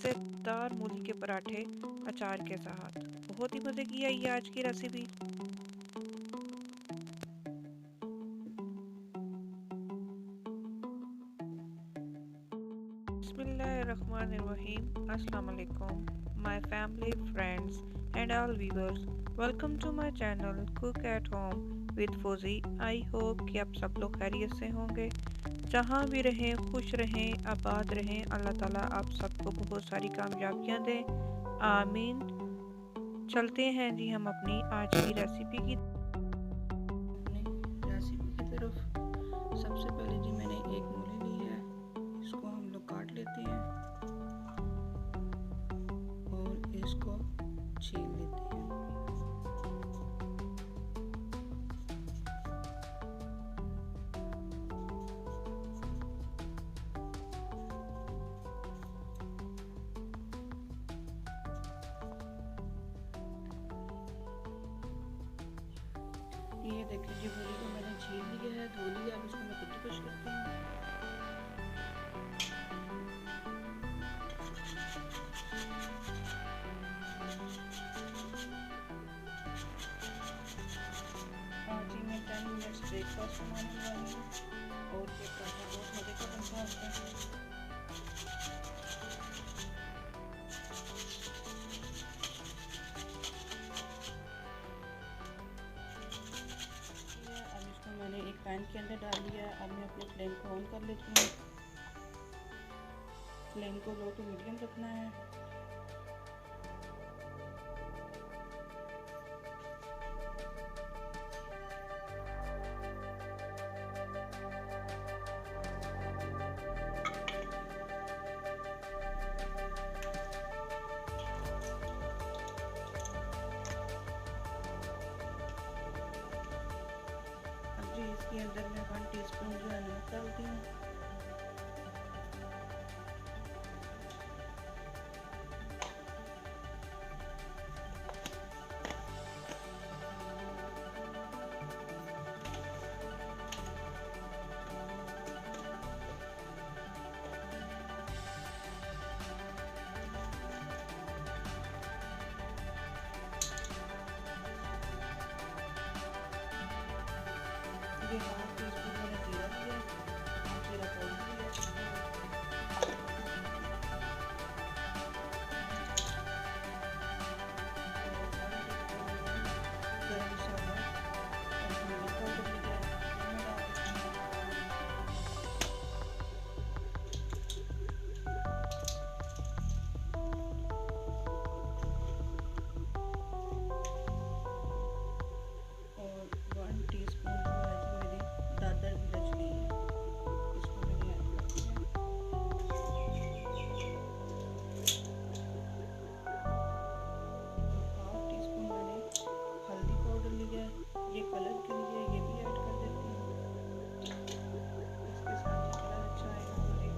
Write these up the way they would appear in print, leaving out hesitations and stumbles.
लज्जतदार मूली के पराठे अचार के साथ। बहुत ही मज़े की है ये आज की recipe. Bismillahirrahmanirrahim. Assalamu alaikum, my family, friends, and all viewers. Welcome to my channel Cook at Home with Fauzi. I hope कि आप सब लोग खैरियत से होंगे। जहाँ भी रहें खुश रहें आबाद रहें। अल्लाह ताला आप सबको बहुत सारी कामयाबियाँ दें, आमीन। चलते हैं जी हम अपनी आज की रेसिपी की तरफ। सबसे पहले जी मैंने एक मूली ली है, इसको हम लोग काट लेते हैं और इसको छील लेते हैं। ये देखिए जी मूली को मैंने छील लिया है, धो लिया। अब इसको मैं कद्दूकस करती हूँ। आज ही मैं 10 मिनट्स ब्रेकफास्ट बनाने वाली हूँ और ये पराठा बहुत मज़े का बनता है। मैंने एक पैन के अंदर डाल दिया है। अब मैं अपने फ्लेम को ऑन कर लेती हूँ। फ्लेम को लो टू मीडियम रखना है। अब जी इसके अंदर मैं 1 टीस्पून जो है नमक डालती हूँ। ये 1 टीस्पून मैंने जीरा लिया, जीरा पाउडर लिया, गरम मसाला और धनिया पाउडर लिया है। और 1 टीस्पून जो है जी मेरी दादर मिर्च ली है, इसको मैंने ऐड कर दिया। हाफ टीस्पून मैंने हल्दी पाउडर लिया है, ये कलर के लिए, ये भी ऐड कर देती हूँ। इसके साथ ये कलर अच्छा आएगा मुझे।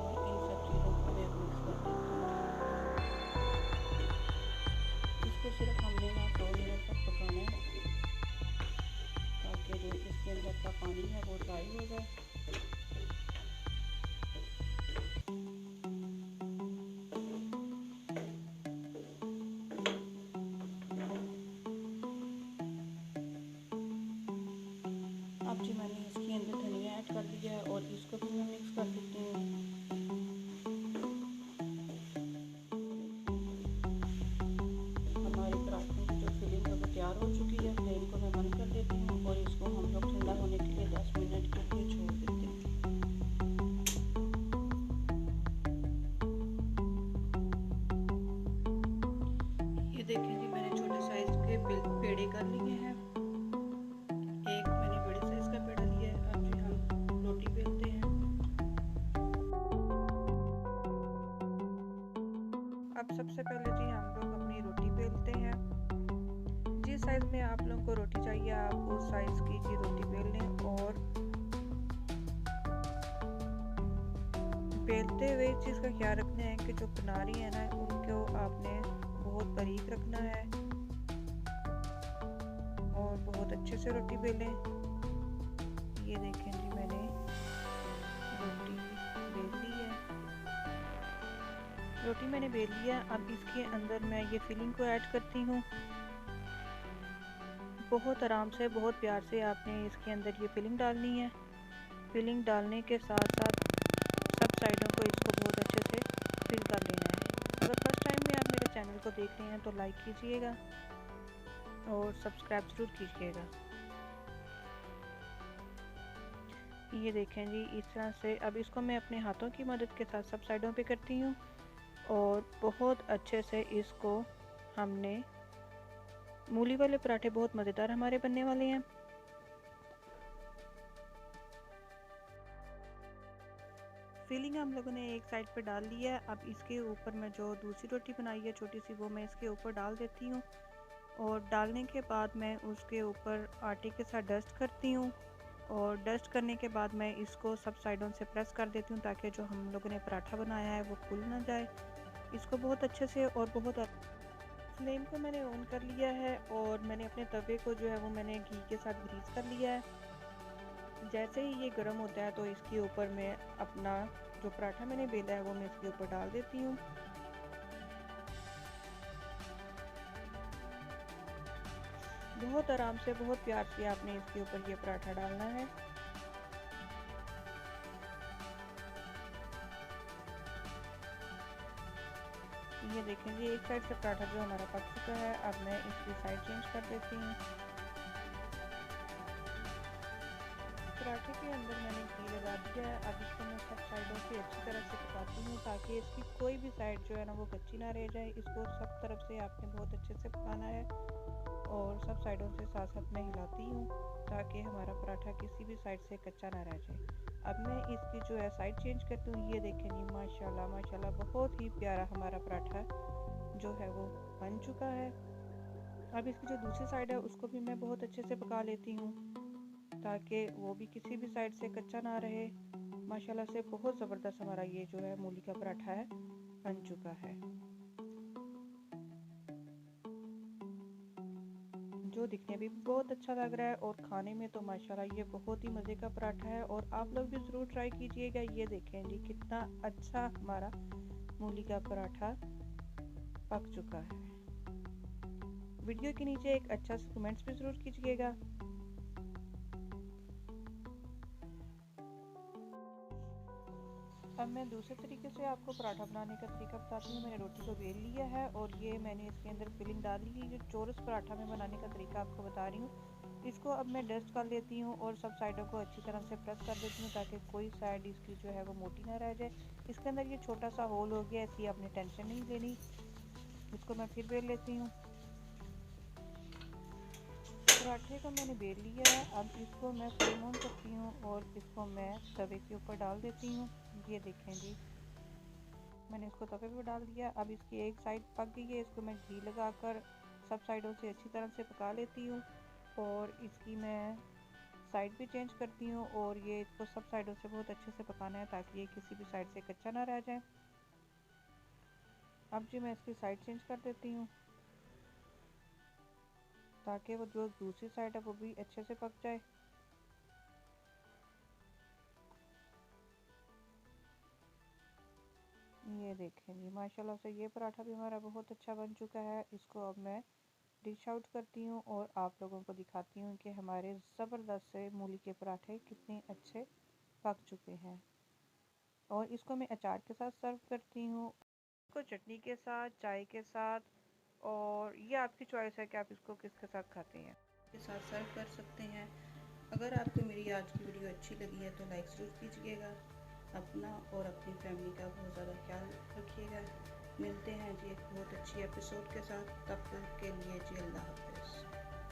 और इन सब चीज़ों को मैं मिक्स कर देती हूँ। इसको सिर्फ हमने ना 2 मिनट तक पकाना है ताकि जो इसके अंदर का पानी है वो ड्राई हो जाए। अब जी मैंने इसके अंदर धनिया ऐड कर दिया है और इसको भी मैं मिक्स कर देती हूँ। हमारे पराठों की जो फिलिंग है वो तैयार हो चुकी है। फ्लेम को मैं बंद कर देती हूँ और इसको हम लोग ठंडा होने के लिए 10 मिनट के लिए छोड़ देते हैं। ये देखें जी मैंने छोटे साइज के पेड़े कर लिए हैं। एक मैंने बड़े साइज का पेड़ा लिया है। अब जी हम रोटी बेलते हैं। अब सबसे पहले जी हम लोग अपनी रोटी बेलते हैं। जिस साइज में आप लोगों को रोटी चाहिए आप उस साइज की जी रोटी बेल लें और बेलते हुए इस चीज़ का ख्याल रखना है कि जो किनारी है ना उनको आपने बहुत बारीक रखना है और बहुत अच्छे से रोटी बेलें। ये देखें जी मैंने रोटी बेल ली है। रोटी मैंने बेल लिया। अब इसके अंदर मैं ये फिलिंग को ऐड करती हूँ। बहुत आराम से, बहुत प्यार से आपने इसके अंदर ये फिलिंग डालनी है। फिलिंग डालने के साथ साथ सब साइडों को इसको बहुत अच्छे से फिल कर लेना है। अगर फर्स्ट टाइम में आप मेरे चैनल को देख रहे हैं तो लाइक कीजिएगा और सब्सक्राइब ज़रूर कीजिएगा। ये देखें जी, इस तरह से अब इसको मैं अपने हाथों की मदद के साथ सब साइडों पे करती हूँ और बहुत अच्छे से इसको हमने मूली वाले पराठे बहुत मज़ेदार हमारे बनने वाले हैं। फिलिंग हम लोगों ने एक साइड पे डाल लिया है। अब इसके ऊपर मैं जो दूसरी रोटी बनाई है छोटी सी, वो मैं इसके ऊपर डाल देती हूँ और डालने के बाद मैं उसके ऊपर आटे के साथ डस्ट करती हूँ और डस्ट करने के बाद मैं इसको सब साइडों से प्रेस कर देती हूँ ताकि जो हम लोगों ने पराठा बनाया है वो खुल ना जाए। इसको बहुत अच्छे से और बहुत फ्लेम को मैंने ऑन कर लिया है और मैंने अपने तवे को जो है वो मैंने घी के साथ ग्रीस कर लिया है। जैसे ही ये गर्म होता है तो इसके ऊपर मैं अपना जो पराठा मैंने बेला है वो मैं इसके ऊपर डाल देती हूँ। बहुत आराम से, बहुत प्यार से आपने इसके ऊपर ये पराठा डालना है। ये देखें जी, एक साइड से पराठा जो हमारा पक चुका है। अब मैं इसकी साइड चेंज कर देती हूँ। पराठे के अंदर मैंने घी लगा दिया है। अब इसको मैं सब साइडों से अच्छी तरह से पकाती हूँ ताकि इसकी कोई भी साइड जो है ना वो कच्ची ना रह जाए। इसको सब तरफ से आपने बहुत अच्छे से पकाना है और सब साइडों से साथ साथ मैं हिलाती हूँ ताकि हमारा पराठा किसी भी साइड से कच्चा ना रह जाए। अब मैं इसकी जो है साइड चेंज करती हूँ। ये देखें जी, माशाल्लाह माशाल्लाह बहुत ही प्यारा हमारा पराठा जो है वो बन चुका है। अब इसकी जो दूसरी साइड है उसको भी मैं बहुत अच्छे से पका लेती हूँ ताकि वो भी किसी भी साइड से कच्चा ना रहे। माशाल्लाह से बहुत ज़बरदस्त हमारा ये जो है मूली का पराठा है बन चुका है, जो दिखने में भी बहुत अच्छा लग रहा है और खाने में तो माशाल्लाह ये बहुत ही मज़े का पराठा है और आप लोग भी ज़रूर ट्राई कीजिएगा। ये देखें जी, कितना अच्छा हमारा मूली का पराठा पक चुका है। वीडियो के नीचे एक अच्छा सा कमेंट्स भी ज़रूर कीजिएगा। अब मैं दूसरे तरीके से आपको पराठा बनाने का तरीका बताती हूँ। मैंने रोटी को बेल लिया है और ये मैंने इसके अंदर फिलिंग डाल ली है। जो चौरस पराठा मैं बनाने का तरीका आपको बता रही हूँ। इसको अब मैं डस्ट कर लेती हूँ और सब साइडों को अच्छी तरह से प्रेस कर देती हूँ ताकि कोई साइड इसकी जो है वो मोटी ना रह जाए। इसके अंदर ये छोटा सा होल हो गया, इसकी आपने टेंशन नहीं लेनी। इसको मैं फिर बेल लेती हूँ। पराठे को मैंने बेल लिया है। अब इसको मैं फ्लेम ऑन करती हूँ और इसको मैं तवे के ऊपर डाल देती हूँ। ये देखें जी, मैंने इसको तवे पे डाल दिया। अब इसकी एक साइड पक गई है। इसको मैं घी लगाकर सब साइडों से अच्छी तरह से पका लेती हूँ और इसकी मैं साइड भी चेंज करती हूँ और ये इसको सब साइडों से बहुत अच्छे से पकाना है ताकि ये किसी भी साइड से कच्चा ना रह जाए। अब जी मैं इसकी साइड चेंज कर देती हूँ ताकि वो जो दूसरी साइड है वो भी अच्छे से पक जाए। ये देखें जी, माशाल्लाह से ये पराठा भी हमारा बहुत अच्छा बन चुका है। इसको अब मैं डिश आउट करती हूँ और आप लोगों को दिखाती हूँ कि हमारे ज़बरदस्त से मूली के पराठे कितने अच्छे पक चुके हैं। और इसको मैं अचार के साथ सर्व करती हूँ, इसको चटनी के साथ, चाय के साथ, और ये आपकी चॉइस है कि आप इसको किसके साथ खाते हैं, के साथ सर्व कर सकते हैं। अगर आपको मेरी आज की वीडियो अच्छी लगी है तो लाइक ज़रूर कीजिएगा। अपना और अपनी फैमिली का बहुत ज़्यादा ख्याल रखिएगा। मिलते हैं जी एक बहुत अच्छी एपिसोड के साथ। तब तक के लिए जी अल्लाह हाफ़िज़।